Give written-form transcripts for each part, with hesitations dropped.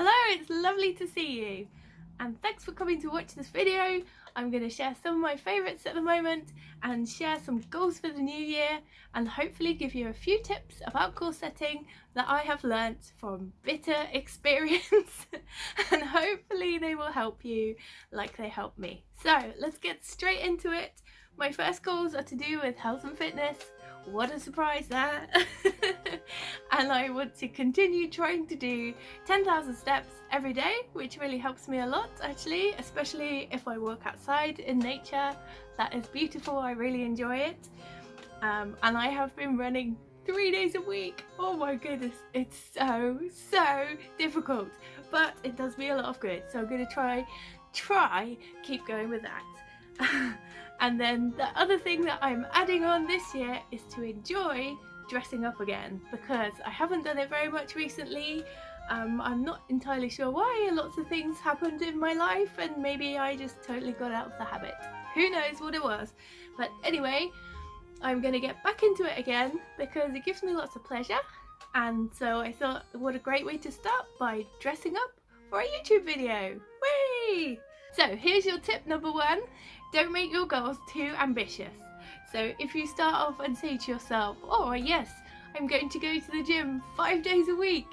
Hello, it's lovely to see you, and thanks for coming to watch this video. I'm going to share some of my favourites at the moment and share some goals for the new year, and hopefully give you a few tips about goal setting that I have learnt from bitter experience and hopefully they will help you like they helped me. So let's get straight into it. My first goals are to do with health and fitness. What a surprise that! And I want to continue trying to do 10,000 steps every day, which really helps me a lot actually, especially if I walk outside in nature. That is beautiful, I really enjoy it. And I have been running 3 days a week. Oh my goodness, it's so difficult, but it does me a lot of good, so I'm going to try keep going with that. And then the other thing that I'm adding on this year is to enjoy dressing up again, because I haven't done it very much recently. I'm not entirely sure why. Lots of things happened in my life and maybe I just totally got out of the habit. Who knows what it was, but anyway, I'm going to get back into it again because it gives me lots of pleasure, and so I thought what a great way to start by dressing up for a YouTube video. Whee! So here's your tip number 1. Don't make your goals too ambitious. So if you start off and say to yourself, oh yes, I'm going to go to the gym 5 days a week.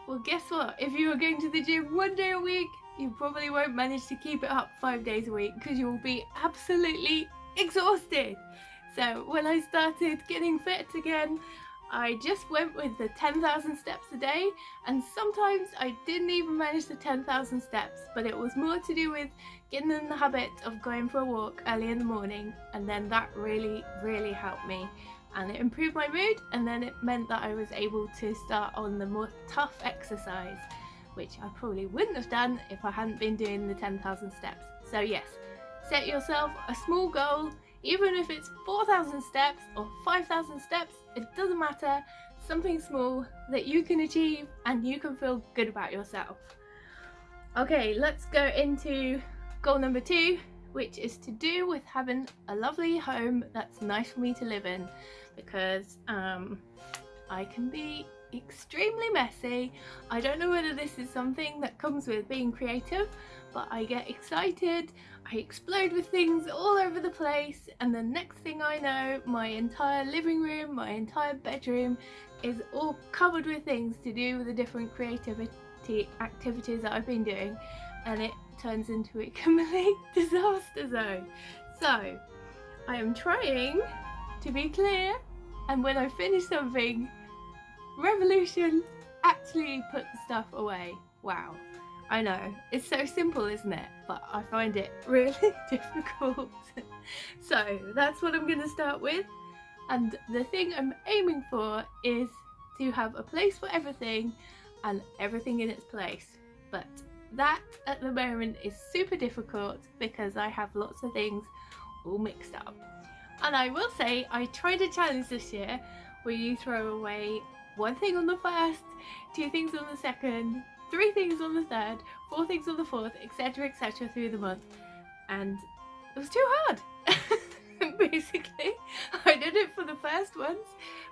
Well, guess what? If you are going to the gym 1 day a week, you probably won't manage to keep it up 5 days a week because you will be absolutely exhausted. So when I started getting fit again, I just went with the 10,000 steps a day, and sometimes I didn't even manage the 10,000 steps, but it was more to do with getting in the habit of going for a walk early in the morning, and then that really helped me, and it improved my mood, and then it meant that I was able to start on the more tough exercise, which I probably wouldn't have done if I hadn't been doing the 10,000 steps. So yes, set yourself a small goal. Even if it's 4,000 steps or 5,000 steps, it doesn't matter. Something small that you can achieve and you can feel good about yourself. Okay, let's go into goal number 2, which is to do with having a lovely home that's nice for me to live in, because I can be extremely messy. I don't know whether this is something that comes with being creative, but I get excited, I explode with things all over the place, and the next thing I know, my entire living room, my entire bedroom is all covered with things to do with the different creativity activities that I've been doing, and it turns into a complete disaster zone. So I am trying to be clear, and when I finish something, revolution, actually put the stuff away. Wow, I know, it's so simple, isn't it? But I find it really difficult. So that's what I'm going to start with, and the thing I'm aiming for is to have a place for everything and everything in its place. But that at the moment is super difficult because I have lots of things all mixed up. And I will say, I tried a challenge this year where you throw away 1 thing on the 1st, 2 things on the 2nd, 3 things on the 3rd, 4 things on the 4th, etc, etc through the month, and it was too hard. Basically, I did it for the first ones,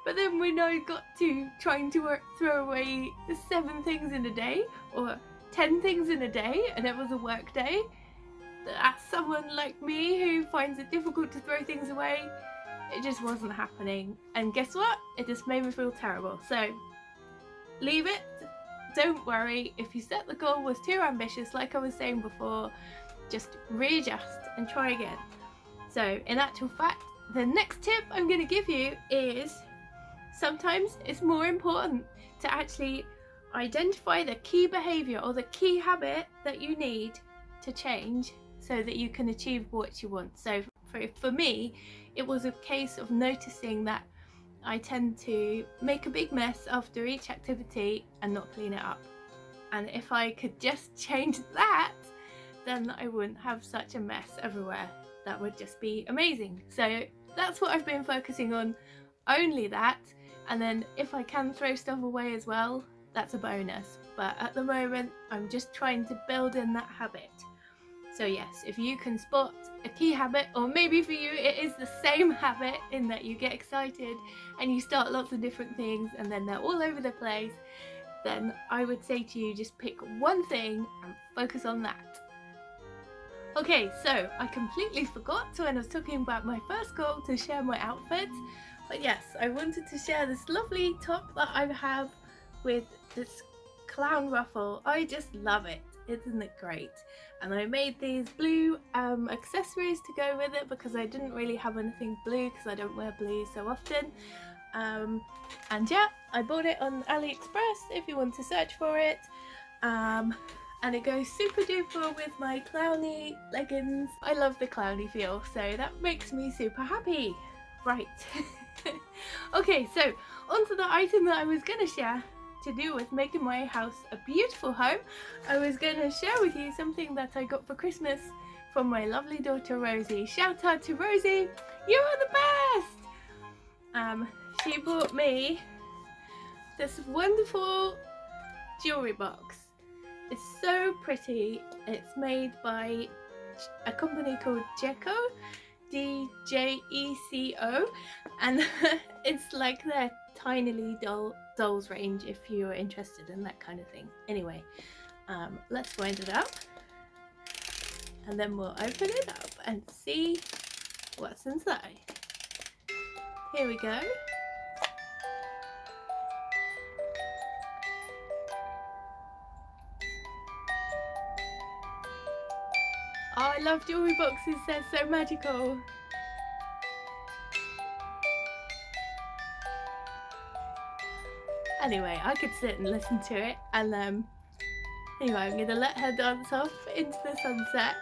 but then when I got to trying to throw away 7 things in a day or 10 things in a day, and it was a work day, as someone like me who finds it difficult to throw things away, it just wasn't happening, and guess what? It just made me feel terrible. So leave it. Don't worry if you set the goal was too ambitious, like I was saying before, just readjust and try again. So in actual fact, the next tip I'm going to give you is sometimes it's more important to actually identify the key behaviour or the key habit that you need to change so that you can achieve what you want. So for me, it was a case of noticing that I tend to make a big mess after each activity and not clean it up. And if I could just change that, then I wouldn't have such a mess everywhere. That would just be amazing. So that's what I've been focusing on, only that. And then if I can throw stuff away as well, that's a bonus. But at the moment, I'm just trying to build in that habit. So yes, if you can spot a key habit, or maybe for you it is the same habit in that you get excited and you start lots of different things and then they're all over the place, then I would say to you, just pick one thing and focus on that. Okay, so I completely forgot when I was talking about my first goal to share my outfit, but yes, I wanted to share this lovely top that I have with this clown ruffle. I just love it. Isn't it great? And I made these blue accessories to go with it because I didn't really have anything blue because I don't wear blue so often. And yeah, I bought it on AliExpress if you want to search for it. And it goes super duper with my clowny leggings. I love the clowny feel, so that makes me super happy. Right. Okay, so onto the item that I was going to share to do with making my house a beautiful home. I was going to share with you something that I got for Christmas from my lovely daughter Rosie. Shout out to Rosie, you are the best! She bought me this wonderful jewellery box. It's so pretty. It's made by a company called Djeco, D-J-E-C-O, and it's like their tinily dolls range if you're interested in that kind of thing. Anyway, let's wind it up and then we'll open it up and see what's inside. Here we go. Oh, I love jewellery boxes, they're so magical. Anyway, I could sit and listen to it, and anyway, I'm going to let her dance off into the sunset.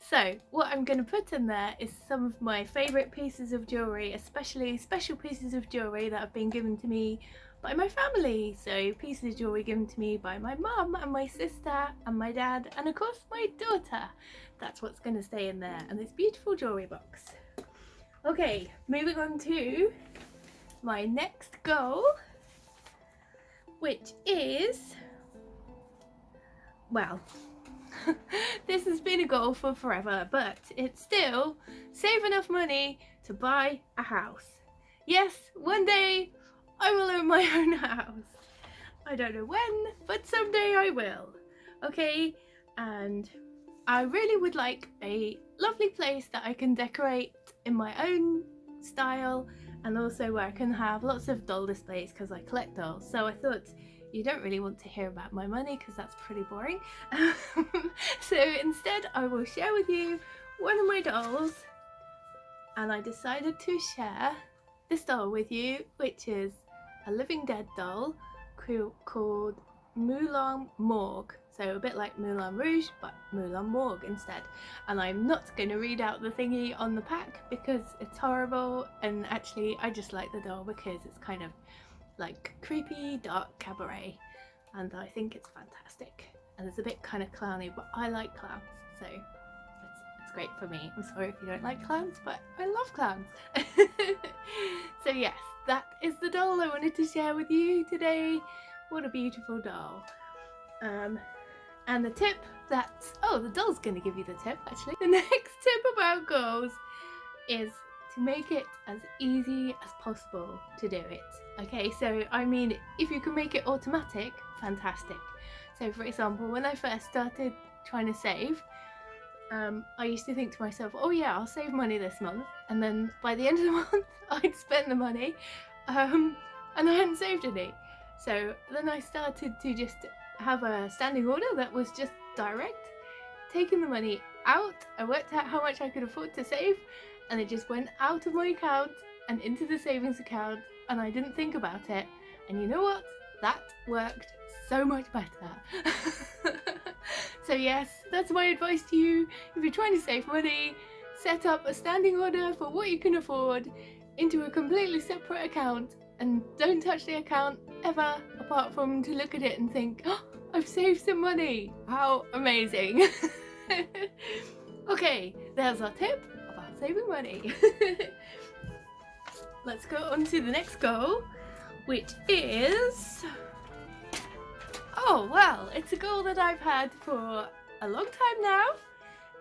So, what I'm going to put in there is some of my favourite pieces of jewellery, especially special pieces of jewellery that have been given to me by my family. So, pieces of jewellery given to me by my mum and my sister and my dad and of course my daughter. That's what's going to stay in there, and this beautiful jewellery box. Okay, moving on to my next goal, which is, well, this has been a goal for forever, but it's still save enough money to buy a house. Yes, one day I will own my own house. I don't know when, but someday I will. Okay, and I really would like a lovely place that I can decorate in my own style, and also where I can have lots of doll displays because I collect dolls. So I thought, you don't really want to hear about my money because that's pretty boring. So instead I will share with you one of my dolls, and I decided to share this doll with you, which is a Living Dead doll called Moulin Morgue. So a bit like Moulin Rouge, but Moulin Morgue instead. And I'm not going to read out the thingy on the pack because it's horrible, and actually I just like the doll because it's kind of like creepy, dark cabaret, and I think it's fantastic. And it's a bit kind of clowny, but I like clowns, so it's great for me. I'm sorry if you don't like clowns, but I love clowns. So yes, that is the doll I wanted to share with you today. What a beautiful doll. And the tip that, oh, the doll's going to give you the tip actually. The next tip about goals is to make it as easy as possible to do it. Okay, so I mean, if you can make it automatic, fantastic. So for example, when I first started trying to save, I used to think to myself, oh yeah, I'll save money this month, and then by the end of the month I'd spend the money, and I hadn't saved any. So then I started to just have a standing order that was just direct, taking the money out. I worked out how much I could afford to save, and it just went out of my account and into the savings account, and I didn't think about it. And you know what? That worked so much better. So yes, that's my advice to you. If you're trying to save money, set up a standing order for what you can afford into a completely separate account, and don't touch the account ever, apart from to look at it and think, oh, I've saved some money. How amazing. Okay, there's our tip about saving money. Let's go on to the next goal, which is, oh well, it's a goal that I've had for a long time now.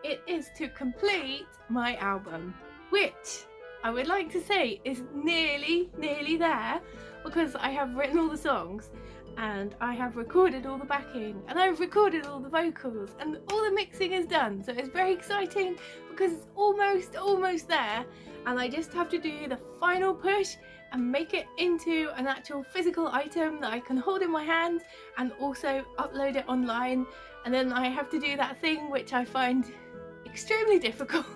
It is to complete my album, which I would like to say is nearly there. because I have written all the songs and I have recorded all the backing and I've recorded all the vocals and all the mixing is done. So it's very exciting because it's almost there, and I just have to do the final push and make it into an actual physical item that I can hold in my hand and also upload it online. And then I have to do that thing which I find extremely difficult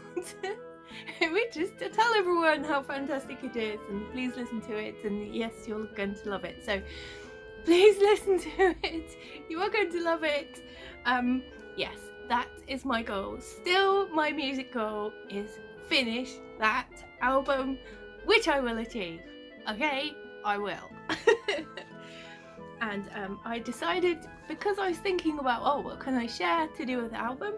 which is to tell everyone how fantastic it is, and please listen to it, and yes, you're going to love it, so please listen to it, you are going to love it. Yes, that is my goal. Still, my music goal is finish that album, which I will achieve. Okay, I will. And I decided, because I was thinking about, oh, what can I share to do with the album,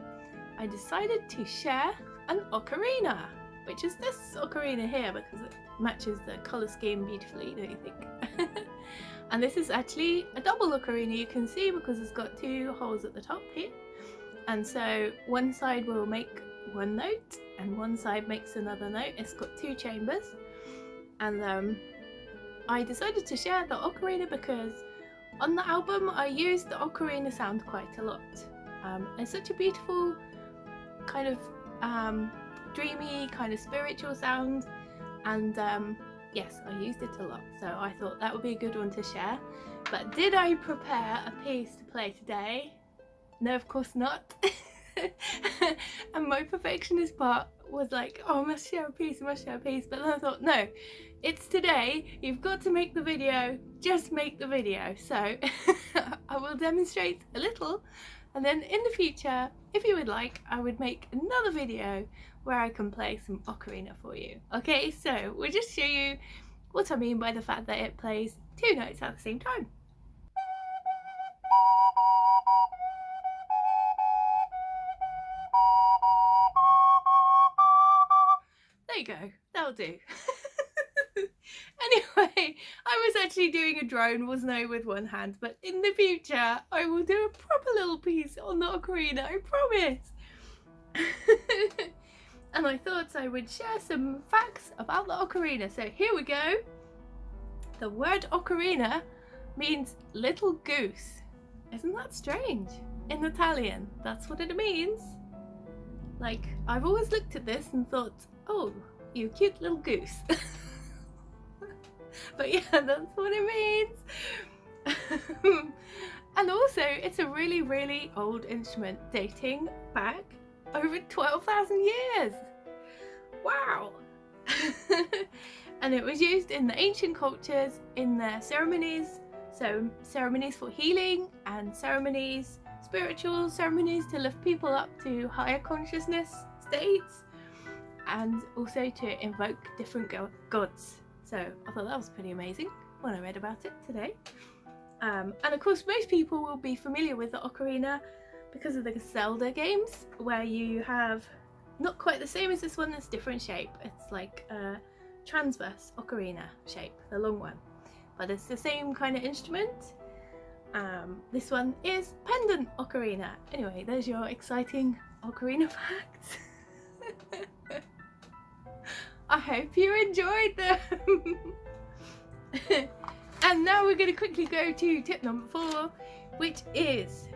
I decided to share an ocarina, which is this ocarina here because it matches the colour scheme beautifully, don't you think? And this is actually a double ocarina, you can see, because it's got two holes at the top here. And so one side will make one note and one side makes another note. It's got two chambers. And I decided to share the ocarina because on the album I used the ocarina sound quite a lot. It's such a beautiful kind of dreamy, kind of spiritual sound, and yes, I used it a lot, so I thought that would be a good one to share. But did I prepare a piece to play today? No, of course not. And my perfectionist part was like, oh, I must share a piece, but then I thought, no, it's today, you've got to make the video, just make the video. So I will demonstrate a little, and then in the future, if you would like, I would make another video where I can play some ocarina for you. Okay, so we'll just show you what I mean by the fact that it plays two notes at the same time. There you go, that'll do. Anyway, I was actually doing a drone, wasn't I, with one hand, but in the future I will do a proper little piece on the ocarina, I promise. And I thought I would share some facts about the ocarina. So here we go. The word ocarina means little goose. Isn't that strange? In Italian, that's what it means. Like, I've always looked at this and thought, oh, you cute little goose. But yeah, that's what it means. And also, it's a really, really old instrument dating back over 12,000 years. Wow. And it was used in the ancient cultures in their ceremonies, so ceremonies for healing and ceremonies, spiritual ceremonies to lift people up to higher consciousness states, and also to invoke different gods. So I thought that was pretty amazing when I read about it today. And of course most people will be familiar with the ocarina because of the Zelda games, where you have not quite the same as this one, it's different shape. It's like a transverse ocarina shape, the long one, but it's the same kind of instrument. This one is pendant ocarina. Anyway, there's your exciting ocarina facts. I hope you enjoyed them. And now we're going to quickly go to tip number 4, which is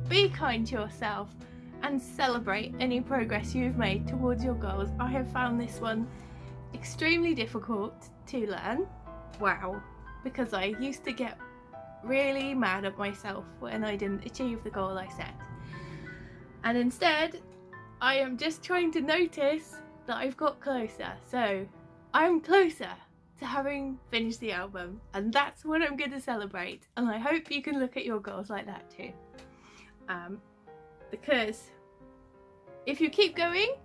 be kind to yourself and celebrate any progress you've made towards your goals. I have found this one extremely difficult to learn. Wow, because I used to get really mad at myself when I didn't achieve the goal I set. And instead, I am just trying to notice that I've got closer. So I'm closer to having finished the album, and that's what I'm going to celebrate. And I hope you can look at your goals like that too. Because if you keep going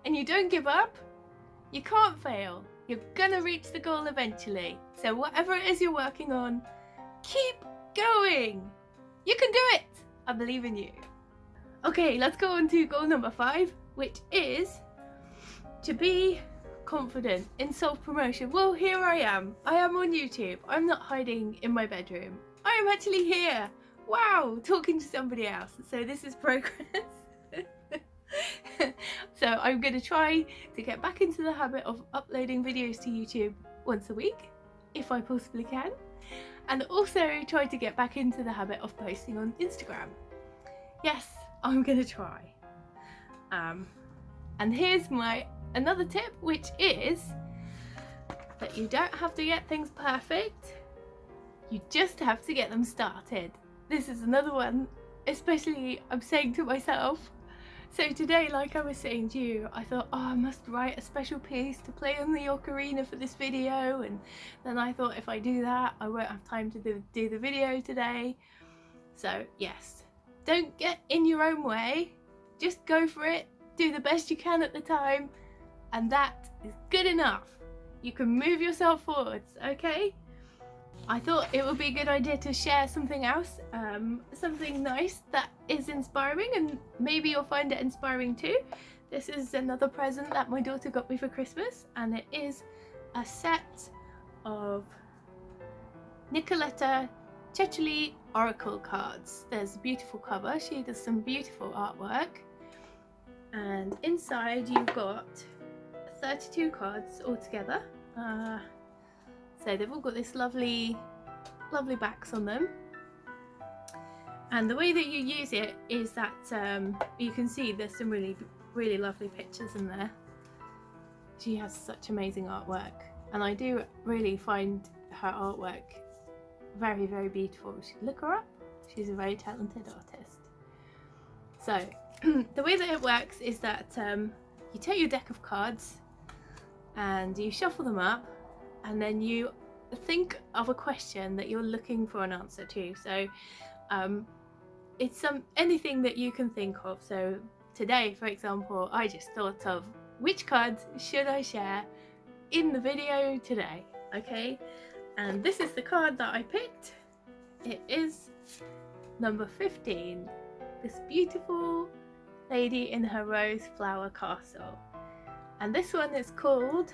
and you don't give up, you can't fail. You're gonna reach the goal eventually. So whatever it is you're working on, keep going. You can do it. I believe in you. Okay, let's go on to goal number 5, which is to be confident in self-promotion. Well, here I am. I am on YouTube. I'm not hiding in my bedroom. I am actually here. Wow, talking to somebody else. So this is progress. So I'm going to try to get back into the habit of uploading videos to YouTube once a week, if I possibly can, and also try to get back into the habit of posting on Instagram. Yes, I'm gonna try. And here's my another tip, which is that you don't have to get things perfect, you just have to get them started. This is another one, especially I'm saying to myself. So today, like I was saying to you, I thought, oh, I must write a special piece to play on the ocarina for this video, and then I thought if I do that, I won't have time to do the video today. So yes, don't get in your own way, just go for it, do the best you can at the time, and that is good enough. You can move yourself forwards, okay? I thought it would be a good idea to share something else, something nice that is inspiring, and maybe you'll find it inspiring too. This is another present that my daughter got me for Christmas, and it is a set of Nicoletta Chuchuli oracle cards. There's a beautiful cover, she does some beautiful artwork, and inside you've got 32 cards altogether. So they've all got this lovely backs on them, and the way that you use it is that you can see there's some really lovely pictures in there. She has such amazing artwork, and I do really find her artwork very beautiful. Look her up, she's a very talented artist. So the way that it works is that you take your deck of cards and you shuffle them up, and then you think of a question that you're looking for an answer to. So it's anything that you can think of. So today, for example, I just thought of which cards should I share in the video today, okay? And this is the card that I picked. It is number 15, this beautiful lady in her rose flower castle, and this one is called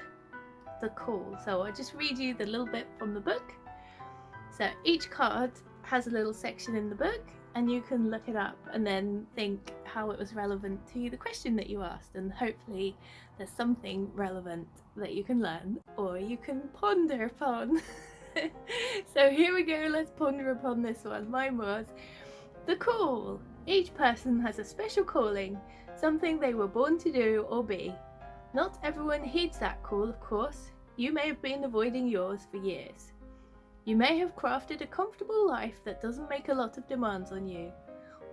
The Call. So I'll just read you the little bit from the book. So each card has a little section in the book, and you can look it up and then think how it was relevant to the question that you asked, and hopefully there's something relevant that you can learn or you can ponder upon. So here we go, let's ponder upon this one. Mine was The Call. Each person has a special calling, something they were born to do or be. Not everyone heeds that call, of course. You may have been avoiding yours for years. You may have crafted a comfortable life that doesn't make a lot of demands on you,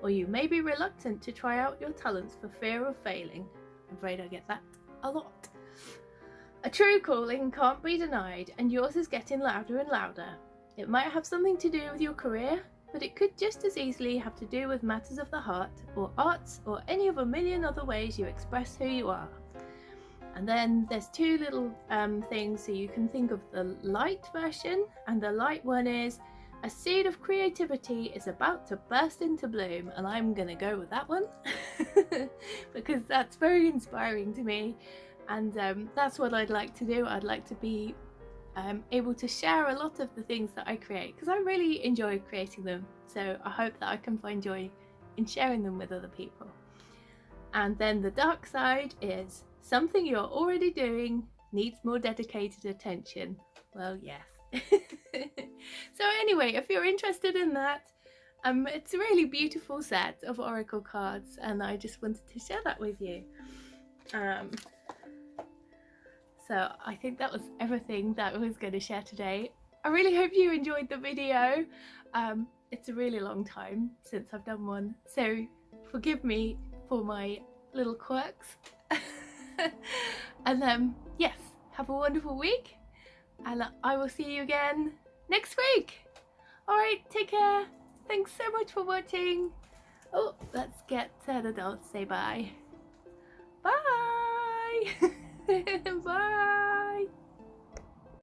or you may be reluctant to try out your talents for fear of failing. I'm afraid I get that a lot. A true calling can't be denied, and yours is getting louder and louder. It might have something to do with your career, but it could just as easily have to do with matters of the heart, or arts, or any of a million other ways you express who you are. And then there's two little things, so you can think of the light version, and the light one is a seed of creativity is about to burst into bloom, and I'm gonna go with that one because that's very inspiring to me, and that's what I'd like to do. I'd like to be able to share a lot of the things that I create, because I really enjoy creating them, so I hope that I can find joy in sharing them with other people. And then the dark side is something you're already doing needs more dedicated attention. Well, yes. So anyway, if you're interested in that, it's a really beautiful set of oracle cards, and I just wanted to share that with you. So I think that was everything that I was going to share today. I really hope you enjoyed the video. It's a really long time since I've done one, so forgive me for my little quirks. And yes, have a wonderful week, and I will see you again next week. Alright, take care. Thanks so much for watching. Oh, let's get the doll to say bye. Bye. Bye.